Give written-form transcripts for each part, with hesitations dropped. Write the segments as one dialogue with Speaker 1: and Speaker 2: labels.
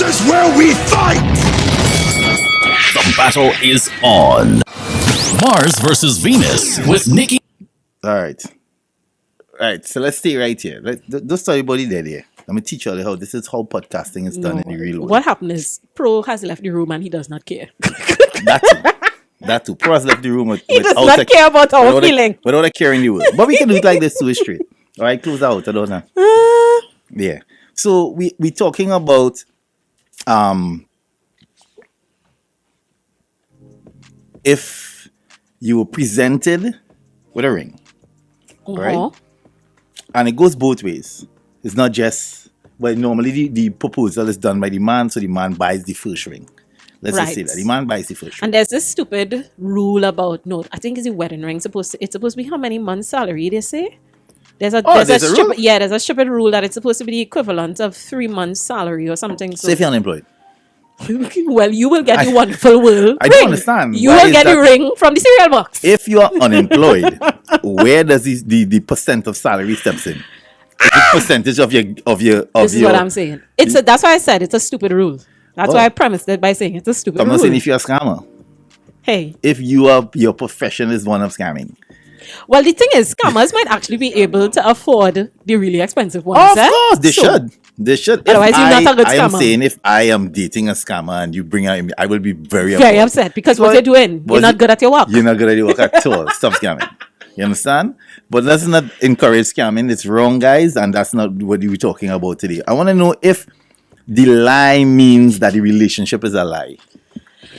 Speaker 1: is where we fight!
Speaker 2: The battle is on. Mars versus Venus with Nikki.
Speaker 3: All right. So let's stay right here. Don't study body there. Let me teach you how this is how podcasting is done in the real world.
Speaker 4: What happened is Pro has left the room and he does not care.
Speaker 3: That too. Pro has left the room
Speaker 4: He does not care about our feeling.
Speaker 3: Without a care in the world. But we can do it like this too straight. All right, close out. I don't know. Yeah. So we talking about if you were presented with a ring, right? And it goes both ways. It's not just, but normally the proposal is done by the man, so the man buys the first ring. Let's just say that the man buys the first ring.
Speaker 4: And there's this stupid rule about I think it's the wedding ring it's supposed to be how many months' salary they say. There's a stupid, there's a stupid rule that it's supposed to be the equivalent of 3 months' salary or something.
Speaker 3: So if you're unemployed.
Speaker 4: Well, you will get the wonderful ring.
Speaker 3: I don't understand.
Speaker 4: You will get the ring from the cereal box.
Speaker 3: If you are unemployed, where does the percent of salary steps in? The percentage of your
Speaker 4: This is what I'm saying. That's why I said it's a stupid rule. That's why I premised it by saying it's a stupid rule.
Speaker 3: I'm not saying if you're a scammer.
Speaker 4: Hey.
Speaker 3: If your profession is one of scamming.
Speaker 4: Well, the thing is, scammers might actually be able to afford the really expensive ones.
Speaker 3: Of course, they should. They should.
Speaker 4: Otherwise, you're not a good scammer.
Speaker 3: I am saying if I am dating a scammer and you bring out, I will be very
Speaker 4: upset because what you're doing, you're not good at your work.
Speaker 3: You're not good at your work at all. Stop scamming. You understand? But let's not encourage scamming. It's wrong, guys, and that's not what we're talking about today. I want to know if the lie means that the relationship is a lie.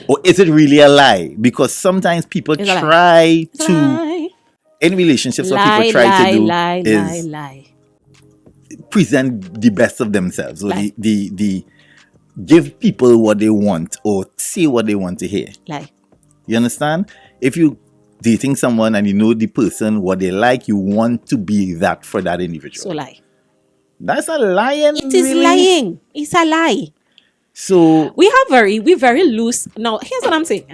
Speaker 3: Or is it really a lie? Because sometimes people try to... In relationships, what people try to do is present the best of themselves. Or the give people what they want or say what they want to hear.
Speaker 4: Lie.
Speaker 3: You understand? If you dating someone and you know the person, what they like, you want to be that for that individual.
Speaker 4: So lie.
Speaker 3: That's a lying.
Speaker 4: It is lying. It's a lie.
Speaker 3: So
Speaker 4: we're very loose. Now, here's what I'm saying.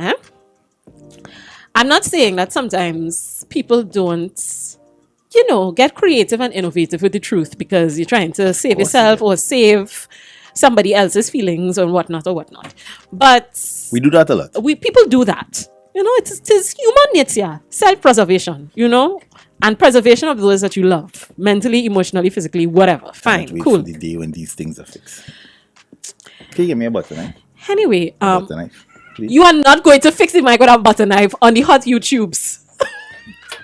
Speaker 4: I'm not saying that sometimes people don't, get creative and innovative with the truth because you're trying to save yourself or save somebody else's feelings or whatnot. But
Speaker 3: we do that a lot.
Speaker 4: People do that. It's human nature, self-preservation, and preservation of those that you love, mentally, emotionally, physically, whatever. Fine, cool.
Speaker 3: For the day when these things are fixed. Can you give me a butter knife?
Speaker 4: Anyway,
Speaker 3: butter knife, please.
Speaker 4: You are not going to fix the mic with a butter knife on the hot YouTubes.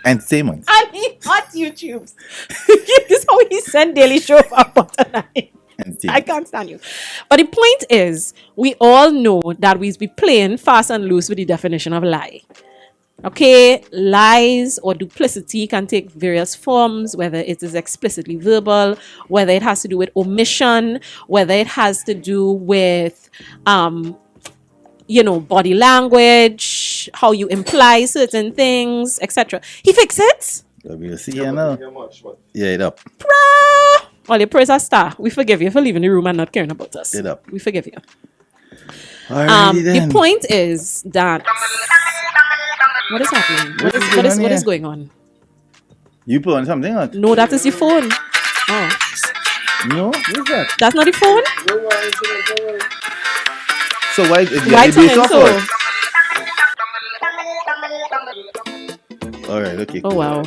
Speaker 3: Entertainment.
Speaker 4: On the hot YouTubes. This is how he sent Daily Show for a butter knife. I can't stand you. But the point is, we all know that we be playing fast and loose with the definition of lie. Okay, lies or duplicity can take various forms, whether it is explicitly verbal, whether it has to do with omission, whether it has to do with, body language, how you imply certain things, etc. He fixed it.
Speaker 3: We'll see you now. Yeah, it up.
Speaker 4: All your praise a star. We forgive you for leaving the room and not caring about us.
Speaker 3: It up.
Speaker 4: We forgive you.
Speaker 3: The
Speaker 4: point is that what is happening? What is going on?
Speaker 3: You put on something on?
Speaker 4: No, that is your phone. Oh.
Speaker 3: No? What is that?
Speaker 4: That's not the phone?
Speaker 3: So why Alright, okay.
Speaker 4: Oh wow.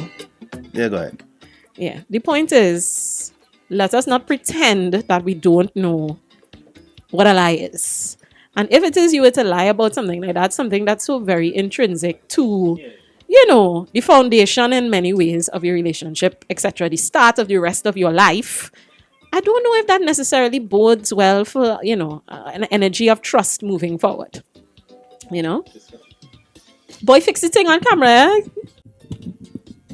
Speaker 3: Yeah, go ahead.
Speaker 4: Yeah. The point is, let us not pretend that we don't know what a lie is. And if it is you were to lie about something like that, something that's so very intrinsic to, the foundation in many ways of your relationship, etc., the start of the rest of your life, I don't know if that necessarily bodes well for, an energy of trust moving forward. Boy, fix the thing on camera.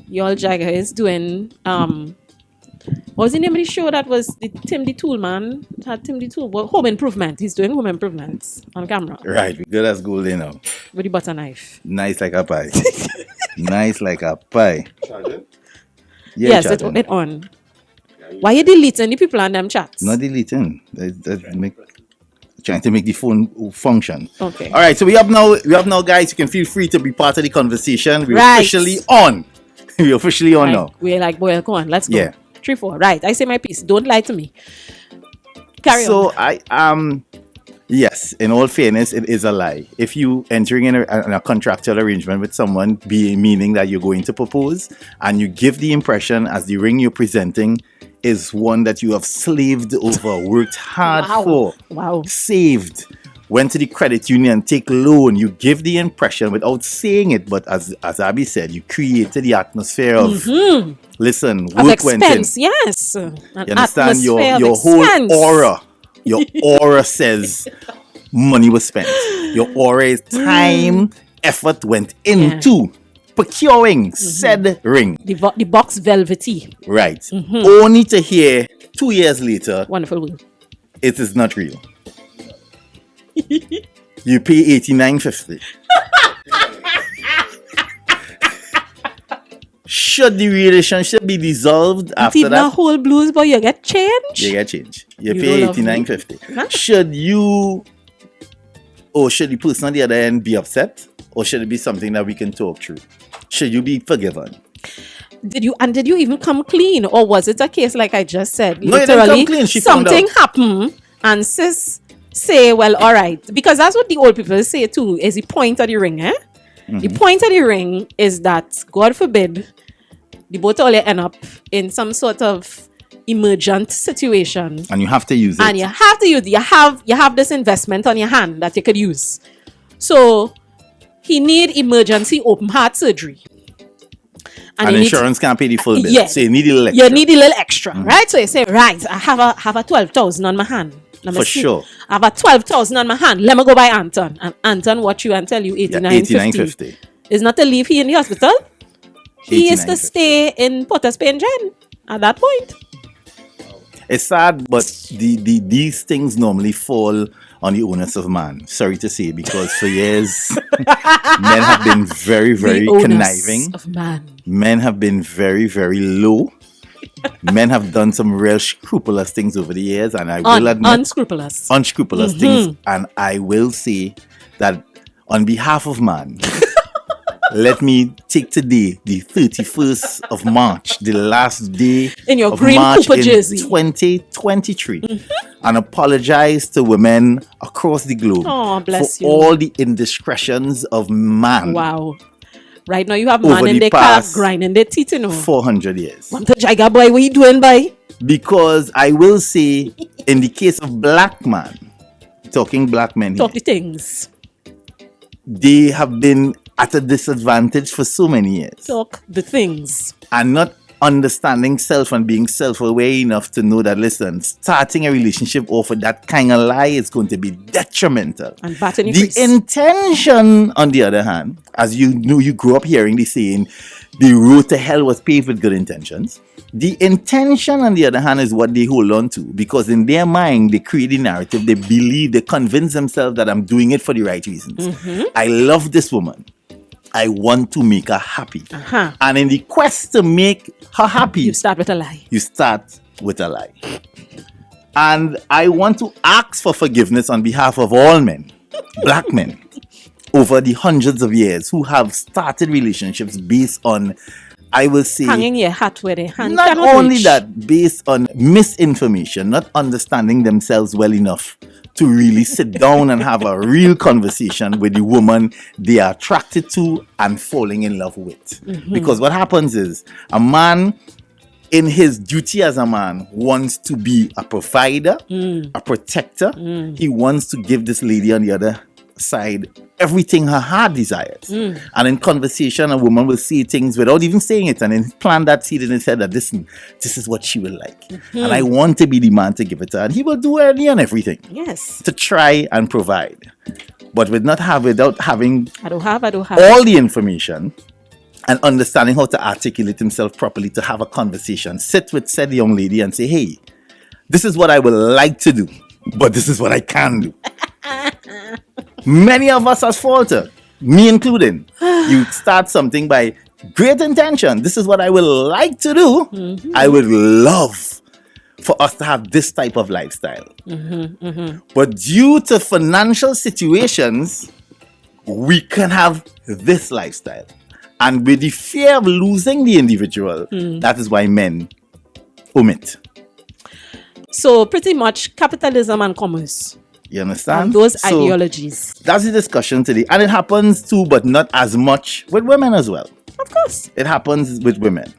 Speaker 4: Y'all Jaiga is doing, what was the name of the show that was the Tim the Tool man? Had Tim the Tool. Well, home improvement. He's doing home improvements on camera.
Speaker 3: Right, we good as gold now.
Speaker 4: With the butter knife.
Speaker 3: Nice like a pie. Nice like a pie.
Speaker 1: Charging?
Speaker 3: Yeah,
Speaker 4: yes, it's on. Why are you deleting the people on them chats?
Speaker 3: Not deleting. Trying to make the phone function.
Speaker 4: Okay.
Speaker 3: All right, so we have now, guys. You can feel free to be part of the conversation. We're officially on. We're officially on now.
Speaker 4: We're like, boy, come on, let's go.
Speaker 3: Yeah.
Speaker 4: 3, 4. Right. I say my piece. Don't lie to me. Carry on.
Speaker 3: So Yes, in all fairness, it is a lie. If you entering in a contractual arrangement with someone, meaning that you're going to propose, and you give the impression as the ring you're presenting is one that you have slaved over, worked hard
Speaker 4: Wow.
Speaker 3: for,
Speaker 4: Wow.
Speaker 3: saved, went to the credit union, take loan, you give the impression without saying it, but as Abby said, you created the atmosphere of, listen,
Speaker 4: Of
Speaker 3: work went in.
Speaker 4: expense, yes. An
Speaker 3: You understand? Your
Speaker 4: atmosphere of
Speaker 3: whole
Speaker 4: expense.
Speaker 3: aura. Your aura says money was spent. Your aura is time, effort went into procuring said ring.
Speaker 4: The box velvety.
Speaker 3: Right. Only to hear 2 years later,
Speaker 4: Wonderful word.
Speaker 3: it is not real. You pay $89.50. Should the relationship be dissolved after
Speaker 4: Even a
Speaker 3: that?
Speaker 4: whole blues, but you get change.
Speaker 3: You get change. You
Speaker 4: You
Speaker 3: pay
Speaker 4: don't love me?
Speaker 3: $89.50.
Speaker 4: Huh?
Speaker 3: Should you, or should the person on the other end be upset? Or should it be something that we can talk through? Should you be forgiven?
Speaker 4: Did you even come clean, or was it a case like I just said?
Speaker 3: No, you didn't come clean. She found
Speaker 4: something
Speaker 3: out.
Speaker 4: happened, and sis say, "Well, all right," because that's what the old people say too. Is the point of the ring, eh? The point of the ring is that, God forbid, the both of you end up in some sort of emergent situation,
Speaker 3: And you have to use it.
Speaker 4: and you have to use. You have this investment on your hand that you could use. So he need emergency open heart surgery.
Speaker 3: and
Speaker 4: he need-
Speaker 3: insurance can't pay the full bill.
Speaker 4: Yeah.
Speaker 3: So you need a little
Speaker 4: You
Speaker 3: extra.
Speaker 4: need a little extra, right? So you say, right, I have a 12,000 on my hand. Let me
Speaker 3: For
Speaker 4: see.
Speaker 3: sure.
Speaker 4: I have a 12,000 on my hand. Let me go buy Anton. And Anton watch you and tell you 89.50.
Speaker 3: $89.50.
Speaker 4: Is not to leave he in the hospital. He is to
Speaker 3: $89.50.
Speaker 4: stay in Potter's Pain Gen at that point.
Speaker 3: It's sad, but these things normally fall on the onus of man. Sorry to say, because for years, men have been very, very
Speaker 4: The onus
Speaker 3: conniving.
Speaker 4: of man.
Speaker 3: Men have been very, very low. Men have done some real scrupulous things over the years, and I will admit,
Speaker 4: Unscrupulous.
Speaker 3: unscrupulous things. And I will say that on behalf of man, let me take today, the 31st of March, the last day
Speaker 4: In your
Speaker 3: of
Speaker 4: green
Speaker 3: March
Speaker 4: Cooper
Speaker 3: in
Speaker 4: jersey.
Speaker 3: 2023, and apologize to women across the globe
Speaker 4: Oh, bless
Speaker 3: for
Speaker 4: you.
Speaker 3: all the indiscretions of man
Speaker 4: Wow. Right now you have
Speaker 3: Over
Speaker 4: man in
Speaker 3: the
Speaker 4: their car
Speaker 3: past
Speaker 4: grinding their teeth, you know.
Speaker 3: 400 years.
Speaker 4: Come to Jaiga boy, what you doing, boy?
Speaker 3: Because I will say, in the case of black man, talking black men here,
Speaker 4: Talk the things.
Speaker 3: they have been at a disadvantage for so many years.
Speaker 4: Talk the things.
Speaker 3: And not understanding self and being self-aware enough to know that, listen, starting a relationship off with that kind of lie is going to be detrimental.
Speaker 4: And bat in your
Speaker 3: The
Speaker 4: face.
Speaker 3: intention, on the other hand, as you know, you grew up hearing the saying, the road to hell was paved with good intentions. The intention, on the other hand, is what they hold on to, because in their mind, they create the narrative, they believe, they convince themselves that I'm doing it for the right reasons. I love this woman. I want to make her happy.
Speaker 4: Uh-huh.
Speaker 3: And in the quest to make her happy,
Speaker 4: You start with a lie.
Speaker 3: you start with a lie. And I want to ask for forgiveness on behalf of all men, black men, over the hundreds of years who have started relationships based on, I will say,
Speaker 4: Hanging your hat where they hand
Speaker 3: not
Speaker 4: cannot
Speaker 3: only
Speaker 4: reach.
Speaker 3: that, based on misinformation, not understanding themselves well enough to really sit down and have a real conversation with the woman they are attracted to and falling in love with. Because what happens is, a man, in his duty as a man, wants to be a provider, a protector. He wants to give this lady on the other side everything her heart desires. And in conversation, a woman will see things without even saying it, and then plant that seed in his head that, listen, this is what she will like. And I want to be the man to give it to her. And he will do any and everything
Speaker 4: Yes.
Speaker 3: to try and provide. But without having
Speaker 4: I don't have.
Speaker 3: all the information and understanding how to articulate himself properly to have a conversation, sit with said young lady and say, hey, this is what I would like to do, but this is what I can do. Many of us has faltered, me including. You start something by great intention. This is what I would like to do. I would love for us to have this type of lifestyle. But due to financial situations, we can have this lifestyle. And with the fear of losing the individual, that is why men omit.
Speaker 4: So pretty much capitalism and commerce.
Speaker 3: You understand?
Speaker 4: And those
Speaker 3: So,
Speaker 4: ideologies.
Speaker 3: that's the discussion today. And it happens too, but not as much with women as well.
Speaker 4: Of course.
Speaker 3: It happens with women.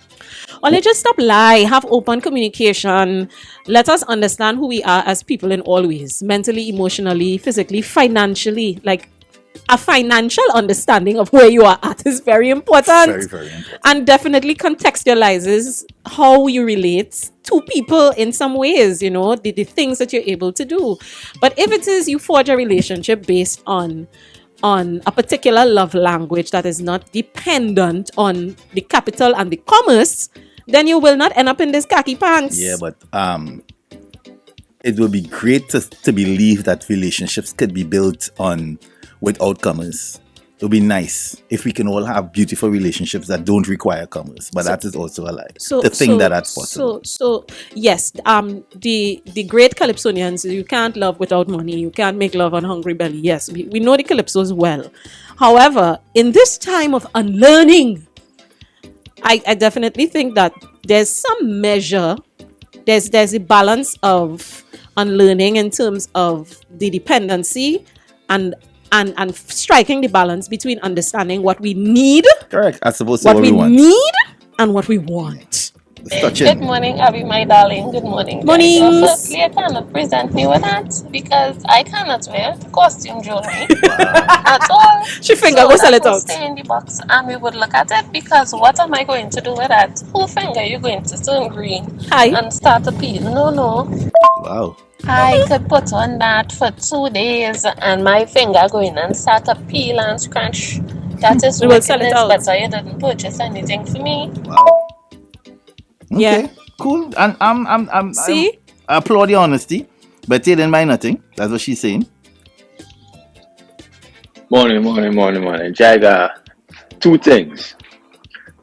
Speaker 4: Or let's just stop lie, have open communication. Let us understand who we are as people in all ways, mentally, emotionally, physically, financially. Like a financial understanding of where you are at is very important.
Speaker 3: Very, very important.
Speaker 4: And definitely contextualizes how you relate to people in some ways, you know, the things that you're able to do. But if it is you forge a relationship based on a particular love language that is not dependent on the capital and the commerce, then you will not end up in this khaki pants.
Speaker 3: Yeah, but it would be great to believe that relationships could be built on without commerce. It would be nice if we can all have beautiful relationships that don't require commerce, but that is also a lie. To think that that's possible.
Speaker 4: So yes, the great Calypsonians, you can't love without money. You can't make love on hungry belly. Yes, we know the Calypsos well. However, in this time of unlearning, I definitely think that there's some measure, there's a balance of unlearning in terms of the dependency and striking the balance between understanding what we need,
Speaker 3: Correct. As opposed to
Speaker 4: what
Speaker 3: what
Speaker 4: we
Speaker 3: we want.
Speaker 4: need, and what we want.
Speaker 3: Let's touch
Speaker 1: Good
Speaker 3: it.
Speaker 1: morning, Abby, my darling. Good morning.
Speaker 4: Mornings.
Speaker 1: So firstly, I cannot present me with that because I cannot wear costume jewelry at all.
Speaker 4: She finger
Speaker 1: So
Speaker 4: go sell
Speaker 1: that
Speaker 4: it
Speaker 1: will
Speaker 4: out.
Speaker 1: stay in the box and we would look at it because what am I going to do with that? Who finger you going to turn green
Speaker 4: Hi.
Speaker 1: and start to peel? No.
Speaker 3: Wow.
Speaker 1: I could put on that for 2 days and my finger going and start to peel and scratch. That is
Speaker 4: We will sell it
Speaker 1: wickedness,
Speaker 4: out.
Speaker 1: but you didn't purchase anything for me.
Speaker 3: Wow. Okay.
Speaker 4: Yeah.
Speaker 3: Cool. And I'm
Speaker 4: See?
Speaker 3: I applaud your honesty, but they didn't buy nothing. That's what she's saying.
Speaker 5: Morning. Jaiga, 2 things.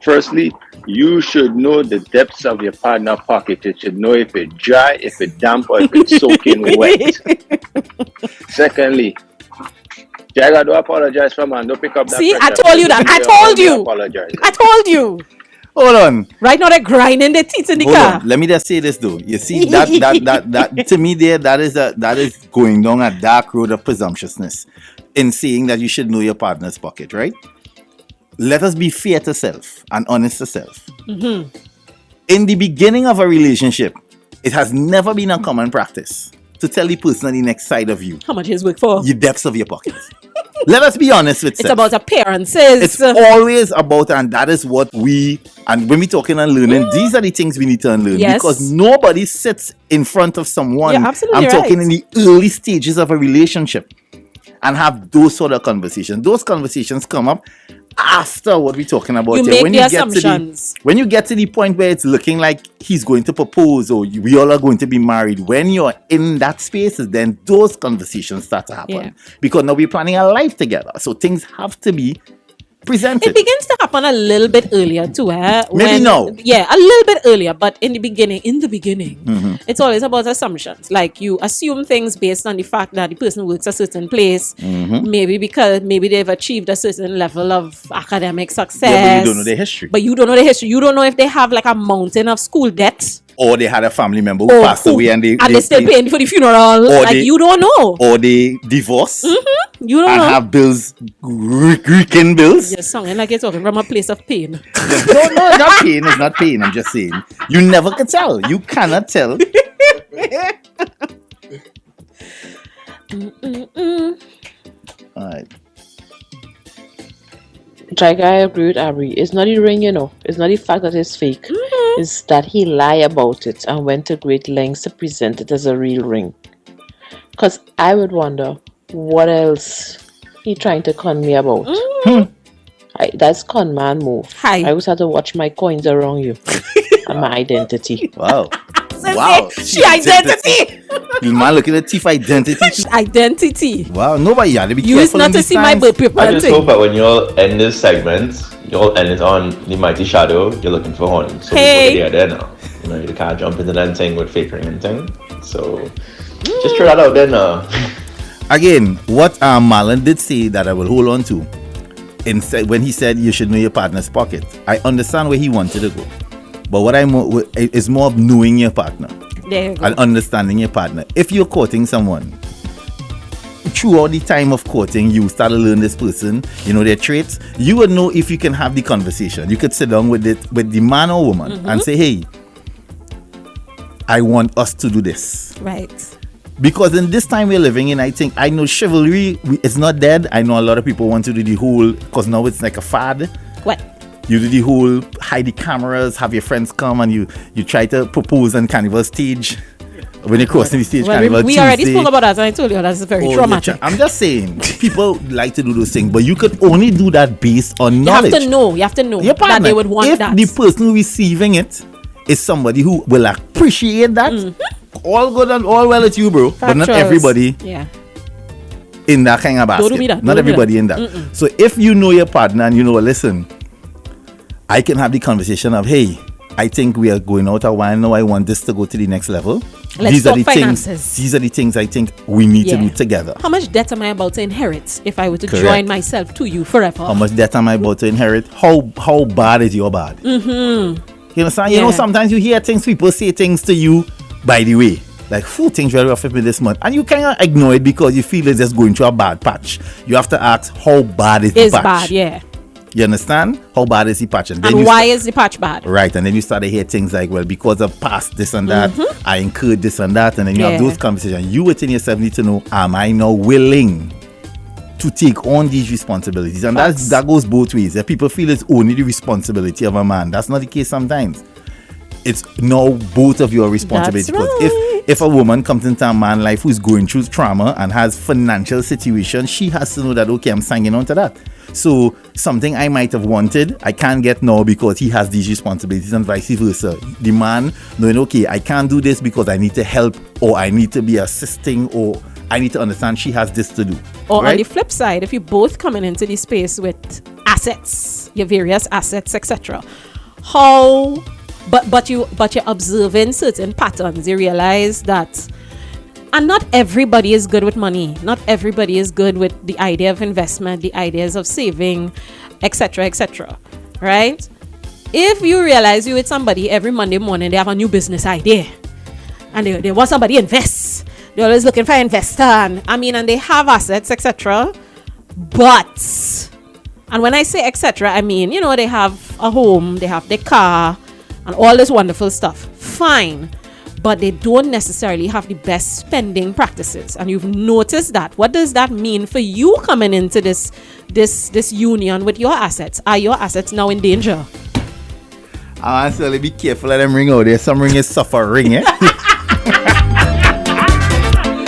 Speaker 5: Firstly, you should know the depths of your partner pocket. You should know if it's dry, if it's damp, or if it's soaking wet. Secondly, Jaiga, don't apologize for man. Don't pick up that.
Speaker 4: See, I
Speaker 5: pressure.
Speaker 4: told you that. I told you.
Speaker 5: Apologize.
Speaker 4: I told you.
Speaker 3: Hold on.
Speaker 4: Right now they're grinding their teeth in the
Speaker 3: Hold
Speaker 4: car.
Speaker 3: on. Let me just say this though. You see that to me there that is going down a dark road of presumptuousness in saying that you should know your partner's pocket, right? Let us be fair to self and honest to self.
Speaker 4: Mm-hmm.
Speaker 3: In the beginning of a relationship, it has never been a common practice to tell the person on the next side of you
Speaker 4: How much is work for?
Speaker 3: the depths of your pocket. Let us be honest with
Speaker 4: It's
Speaker 3: self.
Speaker 4: about appearances.
Speaker 3: It's always about, and that is what and when we talking and learning, these are the things we need to unlearn.
Speaker 4: Yes.
Speaker 3: Because nobody sits in front of someone.
Speaker 4: You're absolutely
Speaker 3: I'm talking
Speaker 4: right.
Speaker 3: in the early stages of a relationship and have those sort of conversations. Those conversations come up after what we're talking about.
Speaker 4: You
Speaker 3: here.
Speaker 4: make the assumptions.
Speaker 3: When you get to the point where it's looking like he's going to propose or we all are going to be married, when you're in that space, then those conversations start to happen.
Speaker 4: Yeah.
Speaker 3: Because now we're planning a life together. So things have to be presented.
Speaker 4: It begins to happen a little bit earlier too,
Speaker 3: Maybe no.
Speaker 4: Yeah, a little bit earlier, but in the beginning,
Speaker 3: Mm-hmm.
Speaker 4: it's always about assumptions. Like you assume things based on the fact that the person works a certain place,
Speaker 3: Mm-hmm.
Speaker 4: maybe they've achieved a certain level of academic success.
Speaker 3: Yeah, but you don't know their history.
Speaker 4: But you don't know the history. You don't know if they have like a mountain of school debt.
Speaker 3: Or they had a family member who
Speaker 4: Or
Speaker 3: passed away and they
Speaker 4: still paying for the funeral.
Speaker 3: Or
Speaker 4: Like
Speaker 3: they-
Speaker 4: you don't know.
Speaker 3: or they divorce
Speaker 4: You don't
Speaker 3: and
Speaker 4: know.
Speaker 3: have bills, weekend bills.
Speaker 4: You're sounding like you're talking from a place of pain.
Speaker 3: No, it's not pain. It's not pain. I'm just saying. You never could tell. You cannot tell. All right.
Speaker 6: Jaiga, I agree with Abby. It's not the ring, It's not the fact that it's fake.
Speaker 4: Mm-hmm.
Speaker 6: It's that he lied about it and went to great lengths to present it as a real ring. Because I would wonder what else he trying to con me about. That's con man move.
Speaker 4: Hi.
Speaker 6: I always have to watch my coins around you and my identity.
Speaker 3: Wow.
Speaker 4: So
Speaker 3: Wow.
Speaker 4: She identity.
Speaker 3: The man looking at thief identity.
Speaker 4: Identity.
Speaker 3: Wow. Nobody had to be
Speaker 4: You used
Speaker 3: careful
Speaker 4: not
Speaker 3: in
Speaker 4: to
Speaker 3: these
Speaker 4: see my
Speaker 3: times.
Speaker 4: birth paper
Speaker 7: I
Speaker 4: and
Speaker 7: just
Speaker 4: thing.
Speaker 7: hope that when you'll end this segment, you'll end it on the mighty shadow. You're looking for honey. So
Speaker 4: Hey.
Speaker 7: we're there now. You can't jump into that thing with fake ring and thing. So just throw that out there now.
Speaker 3: Again, what Marlon did say that I will hold on to when he said you should know your partner's pocket. I understand where he wanted to go. But what is more of knowing your partner
Speaker 4: There you go.
Speaker 3: and understanding your partner. If you're courting someone throughout the time of courting, you start to learn this person, you know their traits. You would know if you can have the conversation. You could sit down with the man or woman and say, hey, I want us to do this.
Speaker 4: Right.
Speaker 3: Because in this time we're living in, I know chivalry it's not dead. I know a lot of people want to do the whole, because now it's like a fad.
Speaker 4: What?
Speaker 3: You do the whole hide the cameras, have your friends come and you try to propose on carnival stage. When you're crossing the stage,
Speaker 4: Well,
Speaker 3: carnival
Speaker 4: we already spoke about that, and I told you that's very traumatic.
Speaker 3: I'm just saying, people like to do those things, but you could only do that based on knowledge.
Speaker 4: You have to know
Speaker 3: Your partner,
Speaker 4: that they would want
Speaker 3: if
Speaker 4: that.
Speaker 3: the person receiving it is somebody who will appreciate that, all good and all well at you, bro. But not
Speaker 4: Factuals.
Speaker 3: everybody in that kind of basket.
Speaker 4: Don't do me that.
Speaker 3: Not
Speaker 4: Don't do
Speaker 3: everybody
Speaker 4: that.
Speaker 3: in that. So if you know your partner and you know, listen, I can have the conversation of, hey, I think we are going out a while now. I want this to go to the next level.
Speaker 4: Let's talk finances.
Speaker 3: These are the things I think we need to do together.
Speaker 4: How much debt am I about to inherit if I were to
Speaker 3: Correct.
Speaker 4: join myself to you forever?
Speaker 3: How much debt am I about to inherit? How bad is your bad? You understand? You know, sometimes you hear things, people say things to you by the way. Like, who things very rough with me this month? And you cannot ignore it because you feel it's just going through a bad patch. You have to ask, how bad is the patch?
Speaker 4: Bad, yeah.
Speaker 3: You understand? How bad is the patch? And
Speaker 4: why is the patch bad?
Speaker 3: Right, and then you start to hear things like, well, because of past this and that, I incurred this and that, and then you have those conversations. You within yourself need to know, am I now willing to take on these responsibilities? And that goes both ways. If people feel it's only the responsibility of a man, that's not the case sometimes. It's now both of your responsibility.
Speaker 4: That's
Speaker 3: Because
Speaker 4: right.
Speaker 3: if a woman comes into a man's life who's going through trauma and has financial situation, she has to know that, okay, I'm signing on to that. So something I might have wanted, I can't get now because he has these responsibilities, and vice versa. The man knowing, okay, I can't do this because I need to help, or I need to be assisting, or I need to understand she has this to do.
Speaker 4: Or
Speaker 3: right?
Speaker 4: on the flip side, if you both coming into the space with assets, your various assets, etc., but you're observing certain patterns, you realize that, and not everybody is good with money. Not everybody is good with the idea of investment, the ideas of saving, etc., etc. Right? If you realize you with somebody every Monday morning, they have a new business idea, and they want somebody to invest. They're always looking for an investor, and they have assets, etc. But, and when I say etc., I mean, they have a home, they have their car, and all this wonderful stuff. Fine. But they don't necessarily have the best spending practices. And you've noticed that. What does that mean for you coming into this union with your assets? Are your assets now in danger?
Speaker 3: I want to be careful of them ring out there. Some ring is suffering,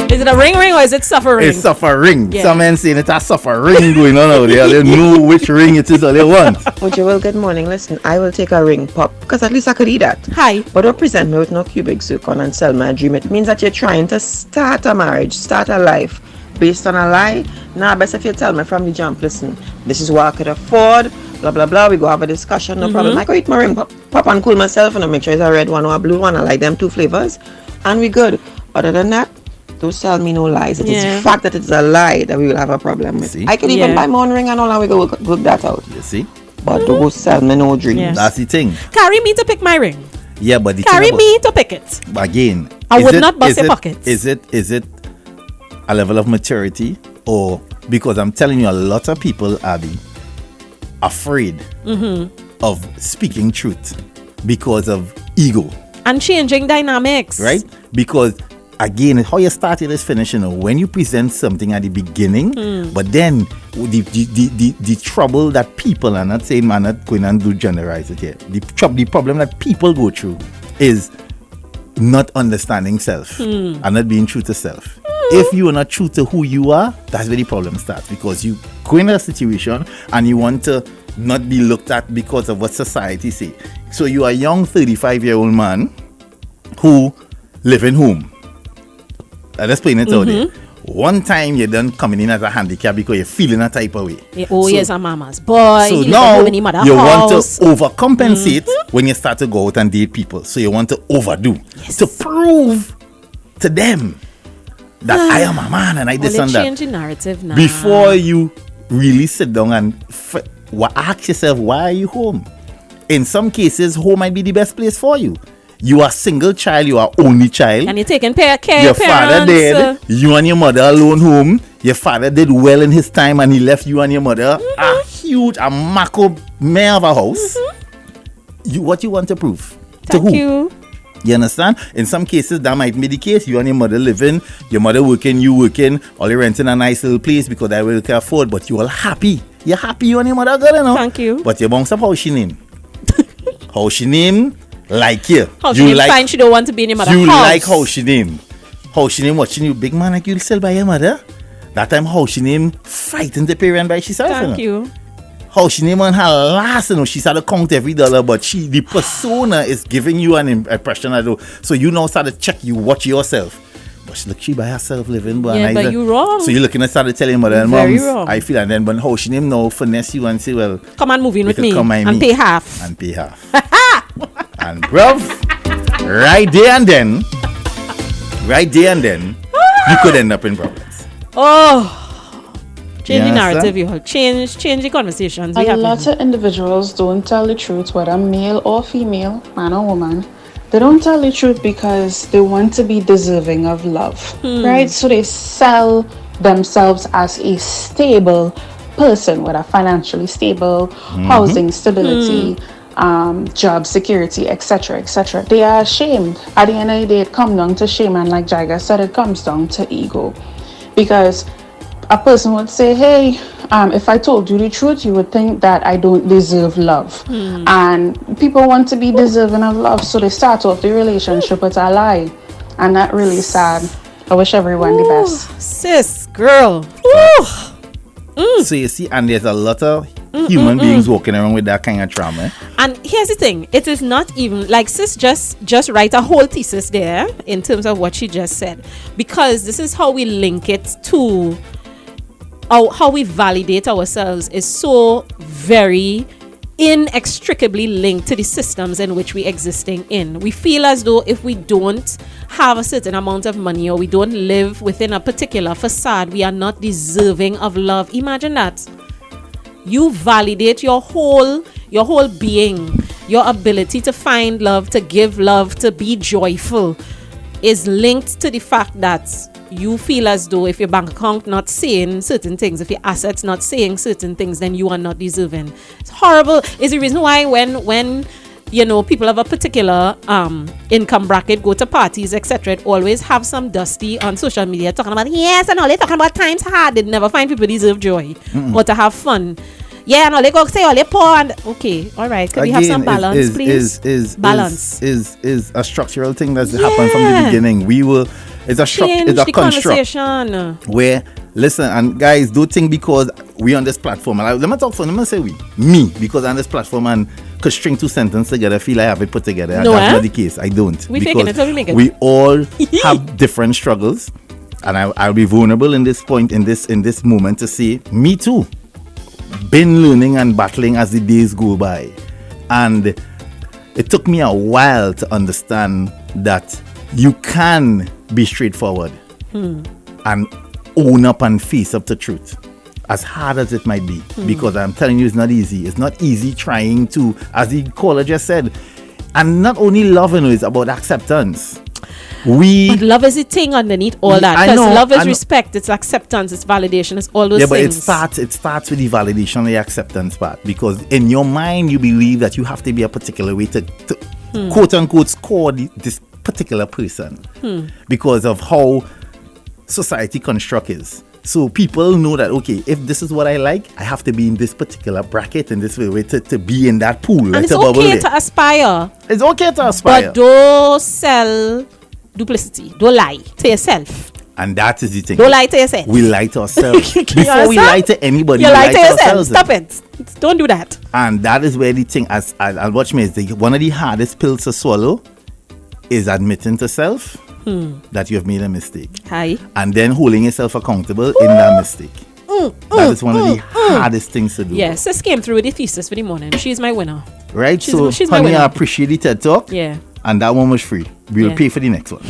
Speaker 4: Is it a ring or is it suffering?
Speaker 3: It's suffering.
Speaker 4: Yeah.
Speaker 3: Some men saying it's a suffering going on out there. They know which ring it is that they want.
Speaker 8: Okay, well, good morning. Listen, I will take a ring pop because at least I could eat that.
Speaker 4: Hi.
Speaker 8: But don't present me with no cubic zircon and sell my dream. It means that you're trying to start a marriage, start a life based on a lie. Nah, best if you tell me from the jump, listen, this is what I could afford, blah, blah, blah. We go have a discussion, no problem. I go eat my ring pop and cool myself and I'll make sure it's a red one or a blue one. I like them two flavors. And we good. Other than that, don't tell me no lies. It is the fact that it's a lie that we will have a problem with.
Speaker 3: See?
Speaker 8: I can even buy my own ring and all, and we go work that out.
Speaker 3: You see?
Speaker 8: But don't go sell me no dreams.
Speaker 4: Yeah.
Speaker 3: That's the thing.
Speaker 4: Carry me to pick my ring.
Speaker 3: Yeah, but the
Speaker 4: Carry
Speaker 3: thing about,
Speaker 4: me to pick it.
Speaker 3: again,
Speaker 4: I
Speaker 3: is
Speaker 4: would
Speaker 3: it-
Speaker 4: not bust
Speaker 3: is
Speaker 4: your
Speaker 3: it-
Speaker 4: pockets.
Speaker 3: Is it a level of maturity, or because I'm telling you, a lot of people are afraid of speaking truth because of ego,
Speaker 4: And changing dynamics.
Speaker 3: right? Because again, how you started is finishing. When you present something at the beginning, but then the trouble that people, are not saying I'm not going and do generalize it here. The problem that people go through is not understanding self and not being true to self. If you are not true to who you are, that's where the problem starts, because you go in a situation and you want to not be looked at because of what society say. So you are a young 35-year-old man who live in home. Let's explain it out there. One time you're done coming in as a handicap because you're feeling a type of way.
Speaker 4: He's a mama's boy.
Speaker 3: So
Speaker 4: he
Speaker 3: now
Speaker 4: live in mother
Speaker 3: you want
Speaker 4: house.
Speaker 3: to overcompensate when you start to go out and date people. So you want to overdo to prove to them that I am a man and I this and that.
Speaker 4: Change the narrative now.
Speaker 3: Before you really sit down and ask yourself, why are you home? In some cases, home might be the best place for you. You are single child, you are only child.
Speaker 4: And you're taking care of
Speaker 3: Your
Speaker 4: parents.
Speaker 3: father dead, you and your mother alone home. Your father did well in his time and he left you and your mother a macro mayor of a house. What you want to prove? To
Speaker 4: Thank
Speaker 3: who?
Speaker 4: you.
Speaker 3: You understand? In some cases, that might be the case. You and your mother living, your mother working, you working, or you renting a nice little place because I will can afford, but you all happy. You're happy you and your mother, girl, you know?
Speaker 4: Thank you.
Speaker 3: But you bounce up how she name. How she name, like you.
Speaker 4: How
Speaker 3: you
Speaker 4: she
Speaker 3: like,
Speaker 4: fine she don't want to be in your mother's
Speaker 3: you
Speaker 4: house.
Speaker 3: like how she name. How she name watching you, big man like you still by your mother. That time how she name fighting the parent by herself.
Speaker 4: Thank
Speaker 3: you know?
Speaker 4: you.
Speaker 3: How she name on her last, you know, she's had to count every dollar, but the persona is giving you an impression of though. So you now start to check, you watch yourself. But she by herself living, but
Speaker 4: Yeah, but you wrong.
Speaker 3: So you looking at start to tell your mother and
Speaker 4: Very
Speaker 3: moms,
Speaker 4: wrong.
Speaker 3: I feel, and then when how she name now finesse you and say, well,
Speaker 4: Come and move in
Speaker 3: you
Speaker 4: with
Speaker 3: could
Speaker 4: me
Speaker 3: come by
Speaker 4: and
Speaker 3: me
Speaker 4: pay half.
Speaker 3: and pay half. And bruv, right there and then, you could end up in problems.
Speaker 4: Oh, change the
Speaker 3: You
Speaker 4: narrative, you all. Change the conversations.
Speaker 9: A
Speaker 4: We have
Speaker 9: lot of individuals don't tell the truth, whether male or female, man or woman. They don't tell the truth because they want to be deserving of love, right? So they sell themselves as a stable person, whether financially stable, housing stability, job security, etc., etc. They are ashamed. At the end of the day, it comes down to shame, and like Jaiga said, it comes down to ego, because a person would say, hey, if I told you the truth, you would think that I don't deserve love. And people want to be deserving of love, so they start off the relationship with a lie. And that really sad. I wish everyone the best.
Speaker 4: Sis, girl.
Speaker 3: So you see, and there's a lot of human beings walking around with that kind of trauma.
Speaker 4: And here's the thing, it is not even like sis just write a whole thesis there in terms of what she just said, because this is how we link it to how we validate ourselves is so very inextricably linked to the systems in which we're existing in. We feel as though if we don't have a certain amount of money or we don't live within a particular facade, we are not deserving of love. Imagine that. You validate your whole being, your ability to find love, to give love, to be joyful is linked to the fact that you feel as though if your bank account not saying certain things, if your assets not saying certain things, then you are not deserving. It's horrible. It's the reason why when you know people of a particular income bracket go to parties, etc., it always have some dusty on social media talking about yes and all, they talking about times hard. They never find people deserve joy or to have fun. Yeah, and all they go say all they poor and okay, all right. Could we have some balance, please? Balance
Speaker 3: is a structural thing that's happened from the beginning. It's a construct where, listen, and guys, do think because we on this platform, and let me say me, because on this platform and could string two sentences together, feel I have it put together.
Speaker 4: No,
Speaker 3: that's not the case. I don't.
Speaker 4: We
Speaker 3: because
Speaker 4: faking it, so we make it.
Speaker 3: We all have different struggles, and I'll be vulnerable in this point, in this moment to say, me too. Been learning and battling as the days go by, and it took me a while to understand that you can be straightforward and own up and face up to truth, as hard as it might be, because I'm telling you, it's not easy. It's not easy trying to, as the caller just said, and not only loving, it's about acceptance. But
Speaker 4: love is a thing underneath all that, because love is respect, it's acceptance, it's validation, it's all those things.
Speaker 3: But it starts with the validation and the acceptance part, because in your mind you believe that you have to be a particular way to quote unquote score this particular person because of how society construct is. So people know that, okay, if this is what I like, I have to be in this particular bracket and this way to be in that pool.
Speaker 4: And it's okay to aspire.
Speaker 3: It's okay to aspire.
Speaker 4: But don't sell duplicity. Don't lie to yourself.
Speaker 3: And that is the thing.
Speaker 4: Don't lie to yourself.
Speaker 3: We lie to ourselves. Before we lie to anybody,
Speaker 4: you
Speaker 3: we
Speaker 4: lie to yourself.
Speaker 3: ourselves.
Speaker 4: Stop it. Don't do that.
Speaker 3: And that is where the thing, as I'll watch me, is one of the hardest pills to swallow is admitting to self that you have made a mistake. And then holding yourself accountable in that mistake. That is one of the hardest things to do.
Speaker 4: Yes, sis came through with the thesis for the morning. She's my winner.
Speaker 3: Right?
Speaker 4: She's
Speaker 3: honey,
Speaker 4: my winner.
Speaker 3: I appreciate the TED Talk.
Speaker 4: Yeah.
Speaker 3: And that one was free. We'll pay for the next one.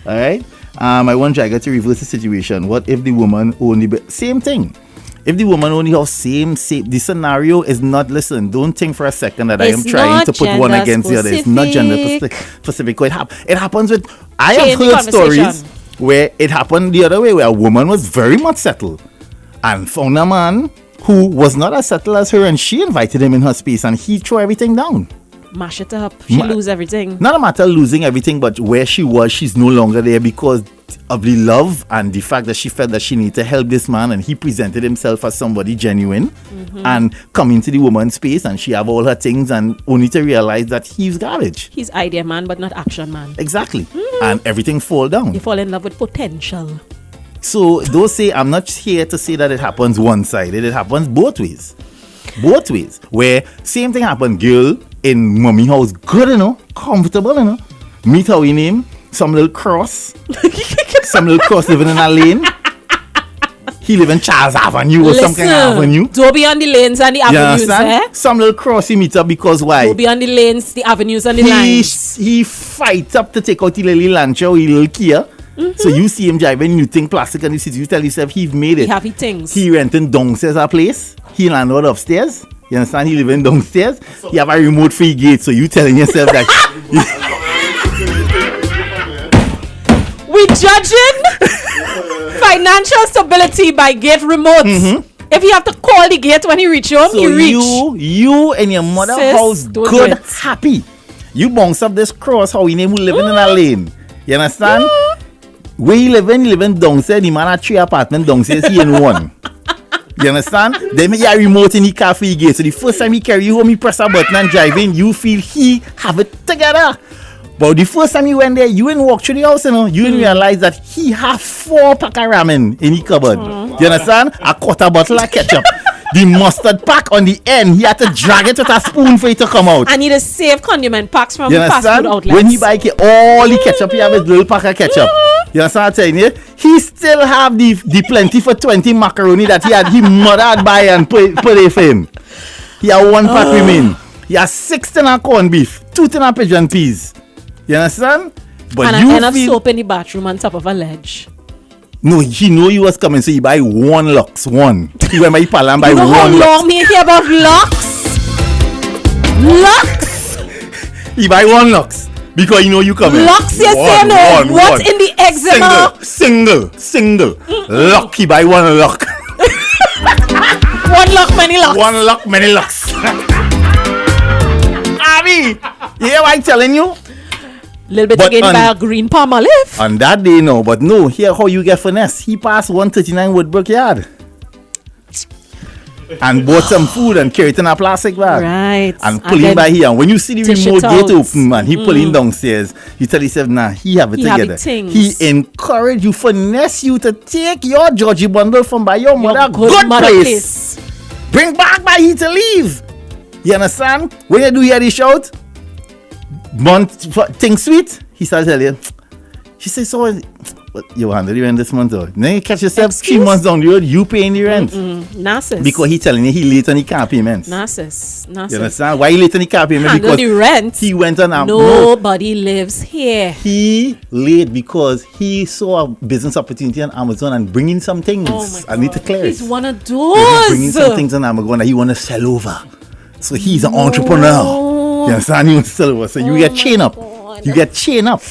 Speaker 3: All right? I want Jaiga to reverse the situation. What if the woman only... Same thing. If the woman only has same... The scenario is not... Listen, don't think for a second that I am trying to put one against the other. It's not gender specific. It happens with... I have heard stories where it happened the other way, where a woman was very much settled and found a man who was not as settled as her, and she invited him in her space and he threw everything down.
Speaker 4: Mash it up. She lose everything.
Speaker 3: Not a matter of losing everything, but where she was, she's no longer there because of the love and the fact that she felt that she needed to help this man, and he presented himself as somebody genuine and come into the woman's space, and she have all her things, and only to realize that he's garbage.
Speaker 4: He's idea man, but not action man.
Speaker 3: Exactly. And everything fall down.
Speaker 4: You fall in love with potential.
Speaker 3: So don't say, I'm not here to say that it happens one-sided. It happens both ways. Both ways. Where same thing happened, girl in mommy house, good, comfortable, meet how we name, some little cross, some little cross living in a lane. He live in Charles Avenue or some kind of avenue.
Speaker 4: Don't be on the lanes and the avenues,
Speaker 3: Some little cross he meet up because why?
Speaker 4: Don't be on the lanes, the avenues and the lines.
Speaker 3: He fight up to take out the little Lancia or the little Kia. So you see him driving, you think plastic and you tell yourself he's made it.
Speaker 4: He have his things.
Speaker 3: He renting downstairs a place. He landlord upstairs. You understand? He living downstairs. He have a remote free gate. So you telling yourself that
Speaker 4: we judging financial stability by gate remotes. If you have to call the gate when he reach home,
Speaker 3: so
Speaker 4: he reach.
Speaker 3: you and your mother house good, happy. You bounce up this cross how we name who living in a lane. You understand? Where you living downstairs, the man had 3 apartments downstairs, he in one. You understand? Then he a remote in the cafe gate. So the first time he carry you home, he press a button and drive in, you feel he have it together. But the first time you went there, you didn't walk through the house, you didn't realize that he have 4 pack of ramen in the cupboard. You understand? A quarter bottle of ketchup. The mustard pack on the end, he had to drag it with a spoon for it to come out.
Speaker 4: I need to save condiment packs from fast food outlets.
Speaker 3: When he buy all the ketchup, he have his little pack of ketchup. You understand what I'm telling you? He still have the plenty for 20 macaroni that he mother had buy and put it for him. He have 1 pack remain. He has 6 tin of corned beef, 2 tin of pigeon peas. You understand? But
Speaker 4: and
Speaker 3: you
Speaker 4: enough soap in the bathroom on top of a ledge.
Speaker 3: No, he know you was coming, so he buy 1 Lux, 1. He went by Pala and buy 1 Lux.
Speaker 4: How long me hear about Lux? Lux?
Speaker 3: He buy 1 Lux. Because you know you coming.
Speaker 4: Lux, you say no. What in the eczema?
Speaker 3: Single. Luck, he buy 1 Luck.
Speaker 4: 1 Luck, many Lux.
Speaker 3: 1 Luck, many Lux. Abby, you hear what I'm telling you?
Speaker 4: Little bit again by a green Palmolive.
Speaker 3: On that day, no. But no, here how you get finesse. He passed 139 Woodbrook Yard. And bought some food and carried it in a plastic bag.
Speaker 4: Right.
Speaker 3: And pulling by here. And when you see the remote gate open, man, he pulling downstairs. You tell yourself, nah, he have it together. He encourage you, finesse you to take your Georgie bundle from by your mother good place. Bring back by he to leave. You understand? When you do hear the shout, thing sweet, he starts telling you. She says, so you handle the rent this month though. Then you catch yourself 3 months down the road, you paying the rent.
Speaker 4: Narciss.
Speaker 3: Because he telling you he late on the car payments.
Speaker 4: Narciss.
Speaker 3: You understand? Why he late on the car payment?
Speaker 4: Handle
Speaker 3: Because
Speaker 4: the rent.
Speaker 3: he went on
Speaker 4: Nobody lives here.
Speaker 3: He late because he saw a business opportunity on Amazon and bringing some things.
Speaker 4: Oh my God.
Speaker 3: I need to clear it.
Speaker 4: He's one of those.
Speaker 3: He's bringing some things on Amazon that he want to sell over. So he's an entrepreneur. You understand? He wants to sell over. So you get chain up. You get chain up.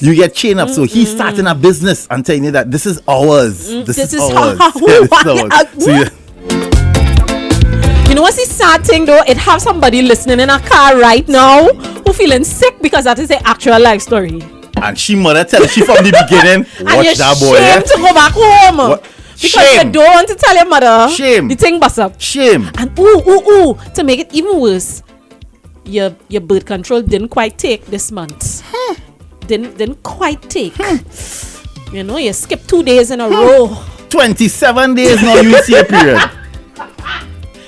Speaker 3: You get chain up. So he's starting a business and telling you that this is ours. This is ours. So
Speaker 4: you know what's the sad thing though? It have somebody listening in a car right now who feeling sick because that is the actual life story.
Speaker 3: And she mother tell she from the beginning, watch that boy.
Speaker 4: And you're to go back home. What? Because
Speaker 3: shame.
Speaker 4: you don't want to tell your mother.
Speaker 3: Shame.
Speaker 4: The thing bust up.
Speaker 3: Shame.
Speaker 4: And to make it even worse, your birth control didn't quite take this month. Didn't quite take. You know, you skip 2 days in a row.
Speaker 3: 27 days now you see a period.